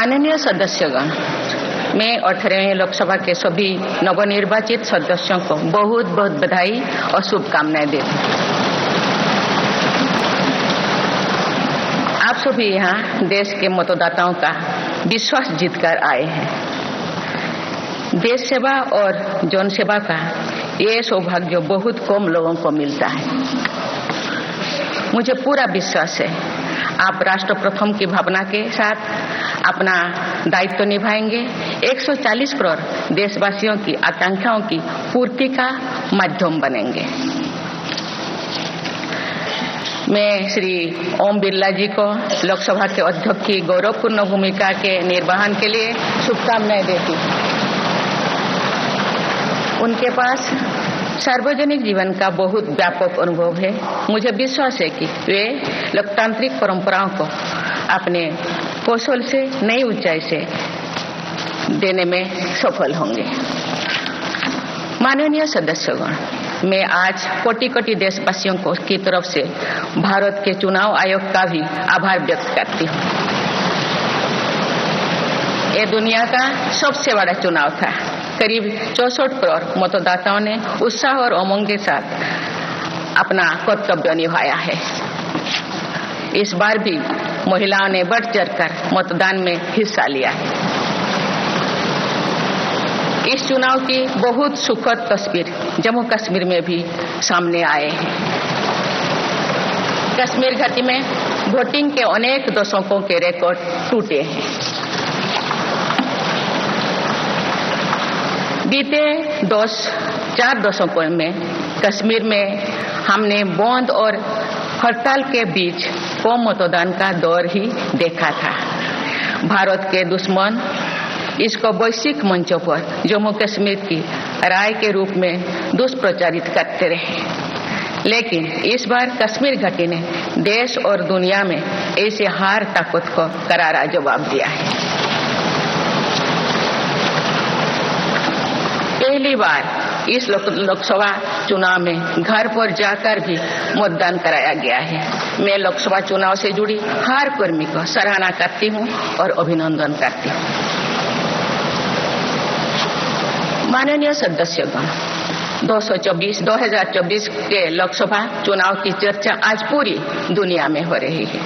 माननीय सदस्यगण, मैं 18वें लोकसभा के सभी नवनिर्वाचित सदस्यों को बहुत बहुत बधाई और शुभकामनाएं देती हूँ। आप सभी यहाँ देश के मतदाताओं का विश्वास जीतकर आए हैं। देश सेवा और जन सेवा का ये सौभाग्य बहुत कम लोगों को मिलता है। मुझे पूरा विश्वास है आप राष्ट्र प्रथम की भावना के साथ अपना दायित्व निभाएंगे, 140 करोड़ देशवासियों की आकांक्षाओं की पूर्ति का माध्यम बनेंगे। मैं श्री ओम बिरला जी को लोकसभा के अध्यक्ष की गौरवपूर्ण भूमिका के निर्वहन के लिए शुभकामनाएं देती हूँ। उनके पास सार्वजनिक जीवन का बहुत व्यापक अनुभव है। मुझे विश्वास है कि वे लोकतांत्रिक परंपराओं को अपने कौशल से नई ऊंचाई से देने में सफल होंगे। माननीय सदस्यगण, मैं आज कोटि कोटि देशवासियों को की तरफ से भारत के चुनाव आयोग का भी आभार व्यक्त करती हूँ। ये दुनिया का सबसे बड़ा चुनाव था। करीब 64 करोड़ मतदाताओं ने उत्साह और उमंग के साथ अपना कर्तव्य निभाया है। इस बार भी महिलाओं ने बढ़ चढ़कर मतदान में हिस्सा लिया है। इस चुनाव की बहुत सुखद तस्वीर जम्मू कश्मीर में भी सामने आए हैं। कश्मीर घाटी में वोटिंग के अनेक दशकों के रिकॉर्ड टूटे हैं। बीते 4 दशकों में कश्मीर में हमने बंद और हड़ताल के बीच कम मतदान का दौर ही देखा था। भारत के दुश्मन इसको वैश्विक मंचों पर जम्मू कश्मीर की राय के रूप में दुष्प्रचारित करते रहे। लेकिन इस बार कश्मीर घाटी ने देश और दुनिया में ऐसे हार ताकत को करारा जवाब दिया है। पहली बार इस लोकसभा चुनाव में घर पर जाकर भी मतदान कराया गया है। मैं लोकसभा चुनाव से जुड़ी हर कर्मी को सराहना करती हूं और अभिनंदन करती हूं। माननीय सदस्यगण, 2024 के लोकसभा चुनाव की चर्चा आज पूरी दुनिया में हो रही है।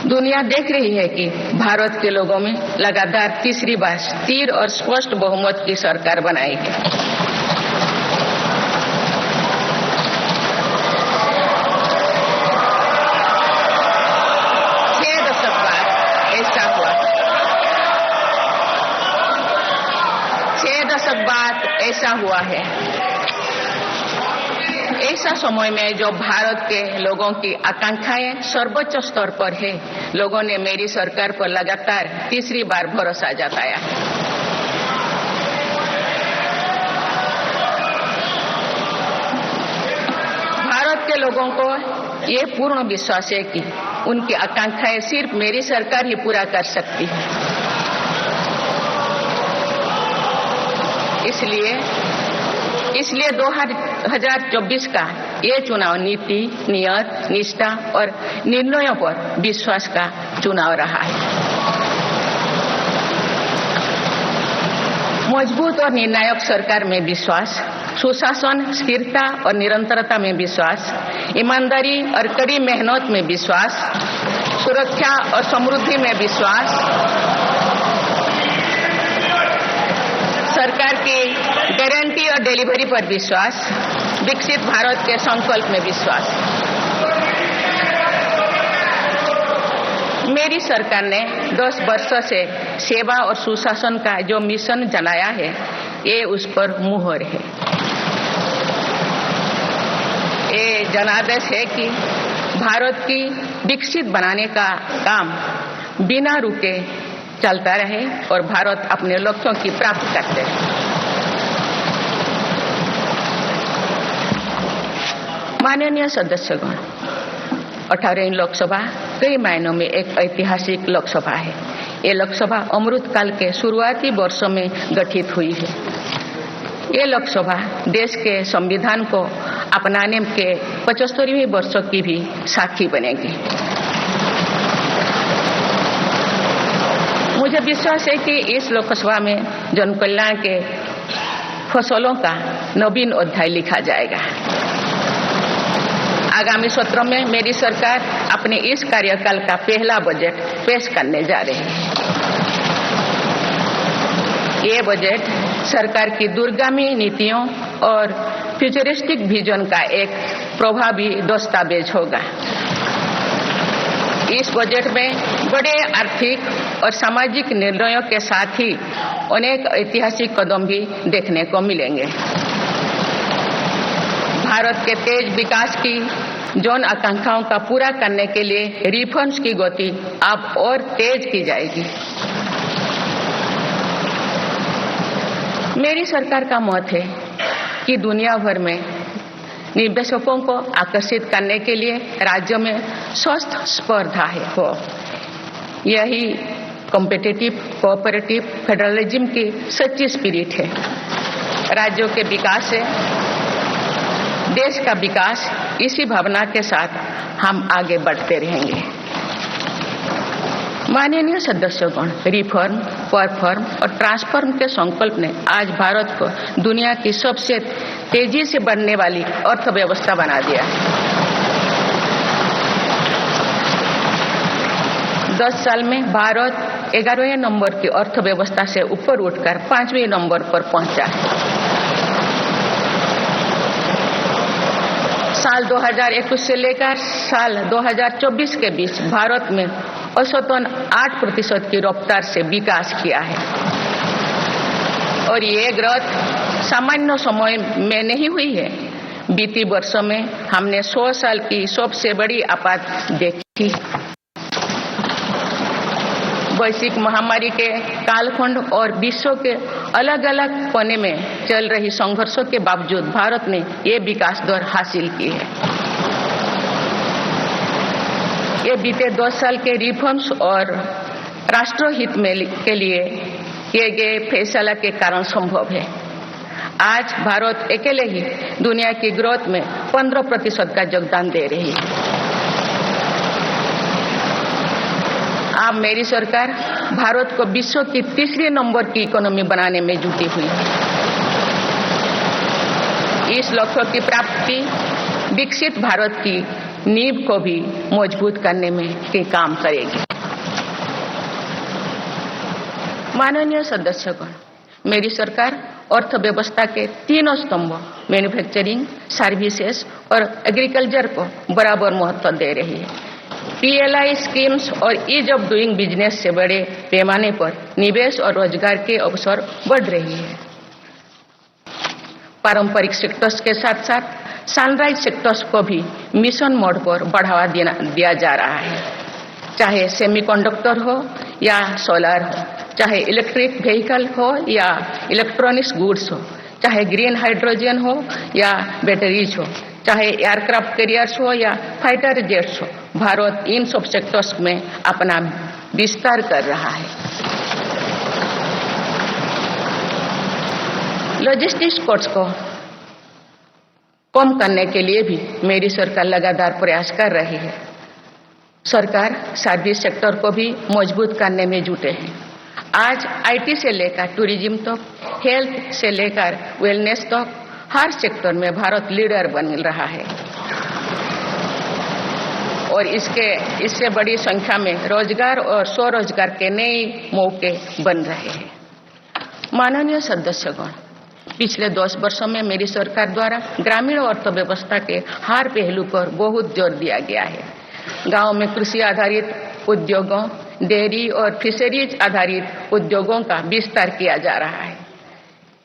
दुनिया देख रही है कि भारत के लोगों में लगातार तीसरी बार स्थिर और स्पष्ट बहुमत की सरकार बनाई है। छह दशक बाद ऐसा हुआ है। ऐसा समय में जो भारत के लोगों की आकांक्षाएं सर्वोच्च स्तर पर है, लोगों ने मेरी सरकार पर लगातार तीसरी बार भरोसा जताया है। भारत के लोगों को ये पूर्ण विश्वास है कि उनकी आकांक्षाएं सिर्फ मेरी सरकार ही पूरा कर सकती है। इसलिए 2024 का ये चुनाव नीति, नियत, निष्ठा और निर्णयों पर विश्वास का चुनाव रहा है। मजबूत और निर्णायक सरकार में विश्वास, सुशासन, स्थिरता और निरंतरता में विश्वास, ईमानदारी और कड़ी मेहनत में विश्वास, सुरक्षा और समृद्धि में विश्वास, सरकार की गारंटी और डिलीवरी पर विश्वास, विकसित भारत के संकल्प में विश्वास। मेरी सरकार ने 10 वर्षों से सेवा और सुशासन का जो मिशन जनाया है, ये उस पर मुहर है। ये जनादेश है कि भारत की विकसित बनाने का काम बिना रुके चलता रहे और भारत अपने लक्ष्यों की प्राप्ति करते रहे। माननीय सदस्यगण, 18वीं लोकसभा कई मायनों में एक ऐतिहासिक लोकसभा है। ये लोकसभा अमृतकाल के शुरुआती वर्षों में गठित हुई है। ये लोकसभा देश के संविधान को अपनाने के 75वें वर्ष की भी साक्षी बनेगी। मुझे विश्वास है कि इस लोकसभा में जन कल्याण के फसलों का नवीन अध्याय लिखा जाएगा। आगामी सत्र में मेरी सरकार अपने इस कार्यकाल का पहला बजट पेश करने जा रही है। ये बजट सरकार की दूरगामी नीतियों और फ्यूचरिस्टिक विजन का एक प्रभावी दस्तावेज होगा। इस बजट में बड़े आर्थिक और सामाजिक निर्णयों के साथ ही अनेक ऐतिहासिक कदम भी देखने को मिलेंगे। भारत के तेज विकास की जन आकांक्षाओं का पूरा करने के लिए रिफॉर्म्स की गति अब और तेज की जाएगी। मेरी सरकार का मत है कि दुनिया भर में निवेशकों को आकर्षित करने के लिए राज्यों में स्वस्थ स्पर्धा हो। यही कॉम्पिटिटिव कोऑपरेटिव फेडरलिज्म की सच्ची स्पिरिट है। राज्यों के विकास से देश का विकास, इसी भावना के साथ हम आगे बढ़ते रहेंगे। माननीय सदस्यगण, रिफॉर्म, परफॉर्म और ट्रांसफॉर्म के संकल्प ने आज भारत को दुनिया की सबसे तेजी से बढ़ने वाली अर्थव्यवस्था बना दिया। 10 साल में भारत 11वें नंबर की अर्थव्यवस्था से ऊपर उठकर 5वें नंबर पर पहुंचा है। साल 2021 से लेकर साल 2024 के बीच भारत में औसतन 8% की रफ्तार से विकास किया है और ये ग्रोथ सामान्य समय में नहीं हुई है। बीती वर्षों में हमने 100 साल की सबसे बड़ी आपात देखी। वैश्विक महामारी के कालखंड और विश्व के अलग अलग कोने में चल रही संघर्षों के बावजूद भारत ने ये विकास दर हासिल की है। ये बीते 10 साल के रिफॉर्म्स और राष्ट्रहित में के लिए किए गए फैसला के कारण संभव है। आज भारत अकेले ही दुनिया की ग्रोथ में 15% का योगदान दे रही है। अब मेरी सरकार भारत को विश्व की 3रे नंबर की इकोनॉमी बनाने में जुटी हुई है। इस लक्ष्य की प्राप्ति विकसित भारत की नींव को भी मजबूत करने में के काम करेगी। माननीय सदस्यगण, मेरी सरकार अर्थव्यवस्था के 3 स्तंभ मैन्युफैक्चरिंग, सर्विसेज और एग्रीकल्चर को बराबर महत्व दे रही है। PLI स्कीम्स और ईज ऑफ डूइंग बिजनेस से बड़े पैमाने पर निवेश और रोजगार के अवसर बढ़ रही है। पारंपरिक सेक्टर्स के साथ साथ सनराइज सेक्टर्स को भी मिशन मोड पर बढ़ावा दिया जा रहा है। चाहे सेमीकंडक्टर हो या सोलर हो, चाहे इलेक्ट्रिक व्हीकल हो या इलेक्ट्रॉनिक्स गुड्स हो, चाहे ग्रीन हाइड्रोजन हो या बैटरीज हो, चाहे एयरक्राफ्ट कैरियर्स हो या फाइटर जेट्स हो, भारत इन सब सेक्टर्स में अपना विस्तार कर रहा है। लॉजिस्टिक्स कॉस्ट को कम करने के लिए भी मेरी सरकार लगातार प्रयास कर रही है। सरकार सर्विस सेक्टर को भी मजबूत करने में जुटे हैं। आज IT से लेकर टूरिज्म तक, हेल्थ से लेकर वेलनेस तक हर सेक्टर में भारत लीडर बन रहा है और इससे बड़ी संख्या में रोजगार और स्वरोजगार के नए मौके बन रहे हैं। माननीय सदस्यगण, पिछले 10 वर्षों में मेरी सरकार द्वारा ग्रामीण अर्थव्यवस्था के हर पहलू पर बहुत जोर दिया गया है। गांव में कृषि आधारित उद्योगों, डेयरी और फिशरीज आधारित उद्योगों का विस्तार किया जा रहा है।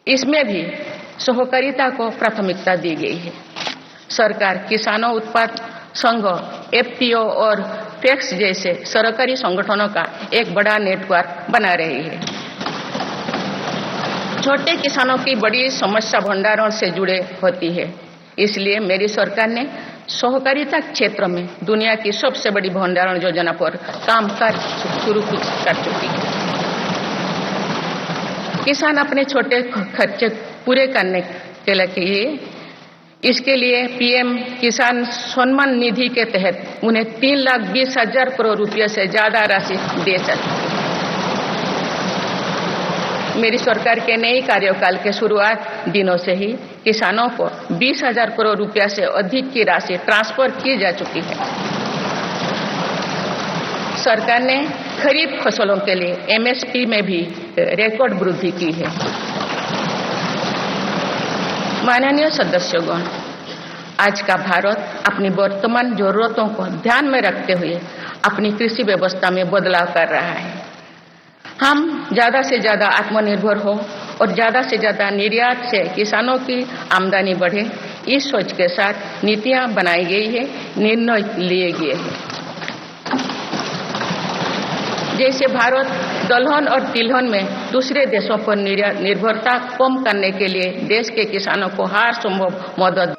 इसमें भी सहकारिता को प्राथमिकता दी गई है। सरकार किसानों उत्पाद संघ, FPO और FACTS जैसे सरकारी संगठनों का एक बड़ा नेटवर्क बना रही है। छोटे किसानों की बड़ी समस्या भंडारण से जुड़े होती है, इसलिए मेरी सरकार ने सहकारिता क्षेत्र में दुनिया की सबसे बड़ी भंडारण योजना पर काम शुरू कर चुकी है। किसान अपने छोटे खर्चे पूरे करने के लिए इसके लिए PM किसान सम्मान निधि के तहत उन्हें 3,20,000 करोड़ रुपये से ज्यादा राशि दे सकती है। मेरी सरकार के नई कार्यकाल के शुरुआत दिनों से ही किसानों को 20,000 करोड़ रुपया से अधिक की राशि ट्रांसफर की जा चुकी है। सरकार ने खरीफ फसलों के लिए एमएसपी में भी रिकॉर्ड वृद्धि की है। माननीय सदस्यगण, आज का भारत अपनी वर्तमान जरूरतों को ध्यान में रखते हुए अपनी कृषि व्यवस्था में बदलाव कर रहा है। हम ज्यादा से ज्यादा आत्मनिर्भर हो और ज्यादा से ज्यादा निर्यात से किसानों की आमदनी बढ़े, इस सोच के साथ नीतियां बनाई गई है, निर्णय लिए गए हैं। जैसे भारत दलहन और तिलहन में दूसरे देशों पर निर्भरता कम करने के लिए देश के किसानों को हर संभव मदद